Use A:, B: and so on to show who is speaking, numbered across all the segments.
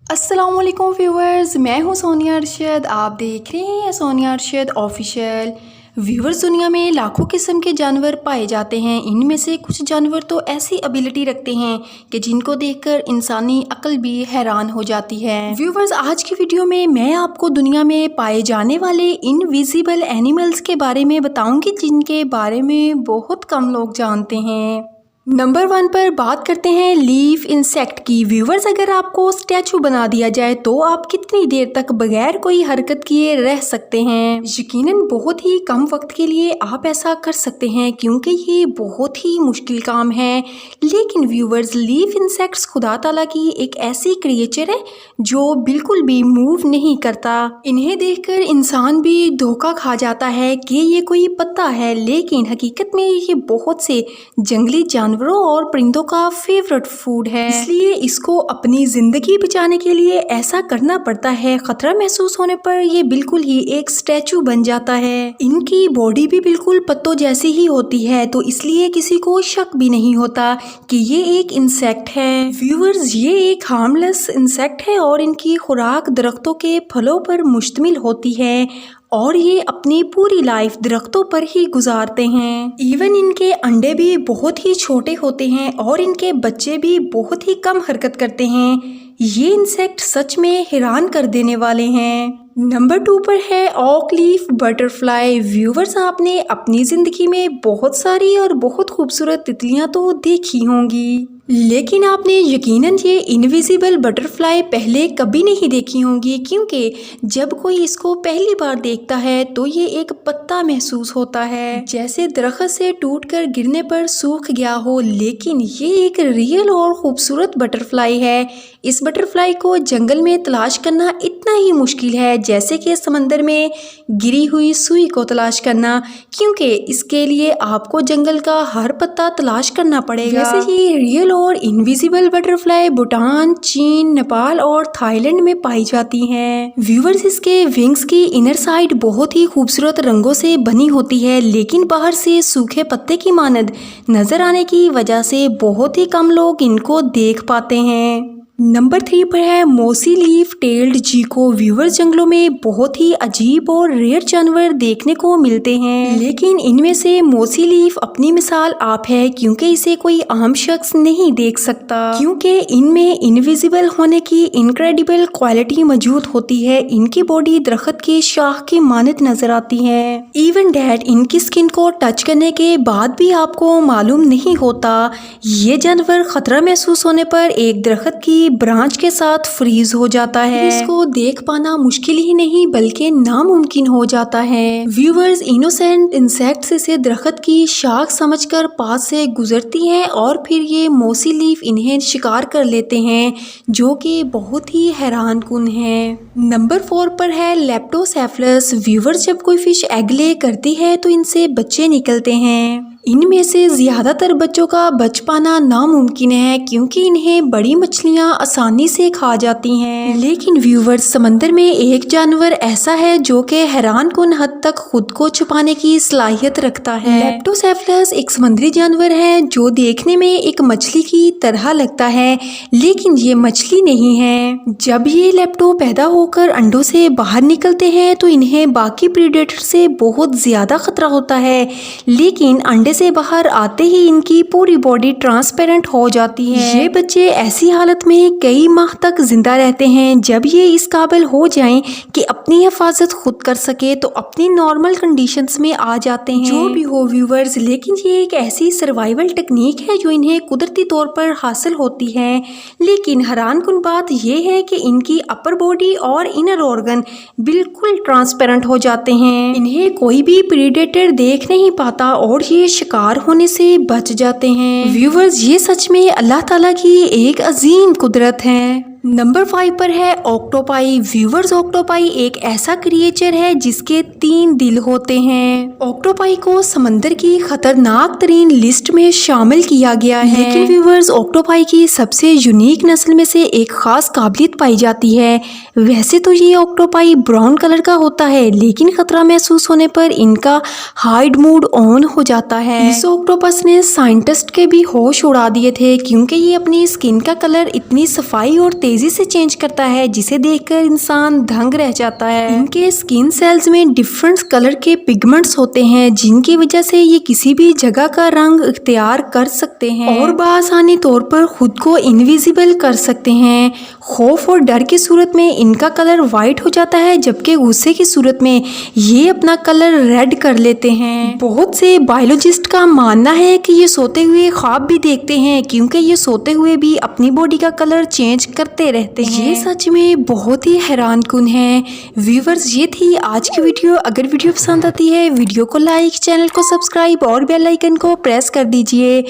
A: अस्सलाम वालेकुम व्यूवर्स, मैं हूं सोनिया अरशद। आप देख रहे हैं सोनिया अरशद ऑफिशियल। व्यूवर्स, दुनिया में लाखों किस्म के जानवर पाए जाते हैं। इनमें से कुछ जानवर तो ऐसी एबिलिटी रखते हैं कि जिनको देखकर इंसानी अक्ल भी हैरान हो जाती है। व्यूवर्स, आज की वीडियो में मैं आपको दुनिया में पाए जाने वाले इनविजिबल एनिमल्स के बारे में बताऊंगी जिनके बारे में बहुत कम लोग जानते हैं। नंबर 1 पर बात करते हैं लीफ इंसेक्ट की। व्यूवर्स, अगर आपको स्टैचू बना दिया जाए तो आप कितनी देर तक बगैर कोई हरकत किए रह सकते हैं? यकीनन बहुत ही कम वक्त के लिए आप ऐसा कर सकते हैं क्योंकि ये बहुत ही मुश्किल काम है। लेकिन व्यूवर्स, लीफ इंसेक्ट्स खुदा ताला की एक ऐसी क्रिएचर है जो बिल्कुल भी मूव नहीं करता। इन्हें देखकर इंसान भी धोखा खा जाता है कि ये कोई पत्ता है, लेकिन हकीकत में ये बहुत से जंगली जानवरों और परिंदों का फेवरेट फूड है। इसलिए इसको अपनी जिंदगी बचाने के लिए ऐसा करना पड़ता है। खतरा महसूस होने पर ये बिल्कुल ही एक स्टैचू बन जाता है। इनकी बॉडी भी बिल्कुल पत्तों जैसी ही होती है, तो इसलिए किसी को शक भी नहीं होता कि ये एक इंसेक्ट है। व्यूअर्स, ये एक हार्मलेस इंसेक्ट है और इनकी खुराक दरख्तों के फलों पर मुश्तमिल होती है और ये अपनी पूरी लाइफ दरख्तों पर ही गुजारते हैं। इवन इनके अंडे भी बहुत ही छोटे होते हैं और इनके बच्चे भी बहुत ही कम हरकत करते हैं। ये इंसेक्ट सच में हैरान कर देने वाले हैं। नंबर 2 पर है ऑक लीफ बटरफ्लाई। व्यूवर्स, आपने अपनी जिंदगी में बहुत सारी और बहुत खूबसूरत तितलियां तो देखी होंगी, लेकिन आपने यकीनन ये इनविजिबल बटरफ्लाई पहले कभी नहीं देखी होंगी, क्योंकि जब कोई इसको पहली बार देखता है तो ये एक पत्ता महसूस होता है, जैसे दरख्त से टूटकर गिरने पर सूख गया हो। लेकिन ये एक रियल और खूबसूरत बटरफ्लाई है। इस बटरफ्लाई को जंगल में तलाश करना इतना ही मुश्किल है जैसे कि समंदर में गिरी हुई सुई को तलाश करना, क्योंकि इसके लिए आपको जंगल का हर पत्ता तलाश करना पड़ेगा। वैसे ये रियल और इनविजिबल बटरफ्लाई भूटान, चीन, नेपाल और थाईलैंड में पाई जाती हैं। व्यूवर्स, इसके विंग्स की इनर साइड बहुत ही खूबसूरत रंगों से बनी होती है, लेकिन बाहर से सूखे पत्ते की मानद नजर आने की वजह से बहुत ही कम लोग इनको देख पाते हैं। नंबर 3 पर है मोसी लीफ टेल्ड जीको। व्यूवर्स, जंगलों में बहुत ही अजीब और रेयर जानवर देखने को मिलते हैं, लेकिन इनमें से मोसी लीफ अपनी मिसाल आप है, क्योंकि इसे कोई आम शख्स नहीं देख सकता, क्योंकि इनमें इनविजिबल होने की इनक्रेडिबल क्वालिटी मौजूद होती है। इनकी बॉडी दरख्त की शाख की मानद नजर आती है। इवन डैट इनकी स्किन को टच करने के बाद भी आपको मालूम नहीं होता। ये जानवर खतरा महसूस होने पर एक दरख्त की ब्रांच के साथ फ्रीज हो जाता है। इसको देख पाना मुश्किल ही नहीं बल्कि नामुमकिन हो जाता है। व्यूवर्स, इनोसेंट इंसेक्ट्स इसे दरख्त की शाख समझकर पास से गुजरती हैं और फिर ये मोसी लीफ इन्हें शिकार कर लेते हैं, जो कि बहुत ही हैरान कुन है। नंबर 4 पर है लेप्टोसेफलस। व्यूवर्स, जब कोई फिश एग ले करती है तो इनसे बच्चे निकलते हैं। इनमें से ज्यादातर बच्चों का बच पाना नामुमकिन है, क्योंकि इन्हें बड़ी मछलियां आसानी से खा जाती हैं। लेकिन व्यूवर्स, समंदर में एक जानवर ऐसा है जो कि हैरान कुन हद तक खुद को छुपाने की सलाहियत रखता है। लेप्टोसेफलस एक समुद्री जानवर है जो देखने में एक मछली की तरह लगता है, लेकिन ये मछली नहीं है। जब ये लेप्टो पैदा होकर अंडों से बाहर निकलते हैं तो इन्हें बाकी प्रीडेटर से बहुत ज्यादा खतरा होता है, लेकिन अंडे से बाहर आते ही इनकी पूरी बॉडी ट्रांसपेरेंट हो जाती है। ये बच्चे ऐसी हालत में कई माह तक जिंदा रहते हैं। जब ये इस काबिल हो जाएं कि अपनी हिफाजत खुद कर सके तो अपनी नॉर्मल कंडीशंस में आ जाते हैं। जो भी हो व्यूवर्स, लेकिन ये एक ऐसी सर्वाइवल टेक्निक है जो इन्हें कुदरती तौर पर हासिल होती है। लेकिन हैरान कुन बात यह है कि इनकी अपर बॉडी और इनर ऑर्गन बिल्कुल ट्रांसपेरेंट हो जाते हैं। इन्हें कोई भी प्रीडेटर देख नहीं पाता और ये शिकार होने से बच जाते हैं। व्यूवर्स, ये सच में अल्लाह ताला की एक अजीम कुदरत है। नंबर 5 पर है ऑक्टोपाई। व्यूवर्स, ऑक्टोपाई एक ऐसा क्रिएचर है जिसके 3 दिल होते हैं। ऑक्टोपाई को समंदर की खतरनाक तरीन लिस्ट में शामिल किया गया है। लेकिन व्यूवर्स, ऑक्टोपाई की सबसे यूनिक नस्ल में से एक खास काबिलियत पाई जाती है। वैसे तो ये ऑक्टोपाई ब्राउन कलर का होता है, लेकिन खतरा महसूस होने पर इनका हाइड मोड ऑन हो जाता है। इस ऑक्टोपस ने साइंटिस्ट के भी होश उड़ा दिए थे, क्योंकि ये अपनी स्किन का कलर इतनी सफाई और तेजी तेजी से चेंज करता है, जिसे देखकर इंसान दंग रह जाता है। इनके स्किन सेल्स में डिफरेंट कलर के पिगमेंट्स होते हैं, जिनकी वजह से ये किसी भी जगह का रंग इख्तियार कर सकते हैं और बआसानी तौर पर खुद को इनविजिबल कर सकते हैं। खौफ और डर की सूरत में इनका कलर वाइट हो जाता है, जबकि गुस्से की सूरत में ये अपना कलर रेड कर लेते हैं। बहुत से बायोलॉजिस्ट का मानना है कि ये सोते हुए ख्वाब भी देखते हैं, क्योंकि ये सोते हुए भी अपनी बॉडी का कलर चेंज करते रहते हैं। ये सच में बहुत ही हैरान कुन है। व्यूवर्स, ये थी आज की वीडियो। अगर वीडियो पसंद आती है, वीडियो को लाइक, चैनल को सब्सक्राइब और बेल आइकन को प्रेस कर दीजिए।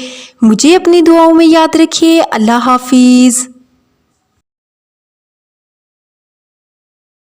A: मुझे अपनी दुआओं में याद रखिए। अल्लाह हाफिज़।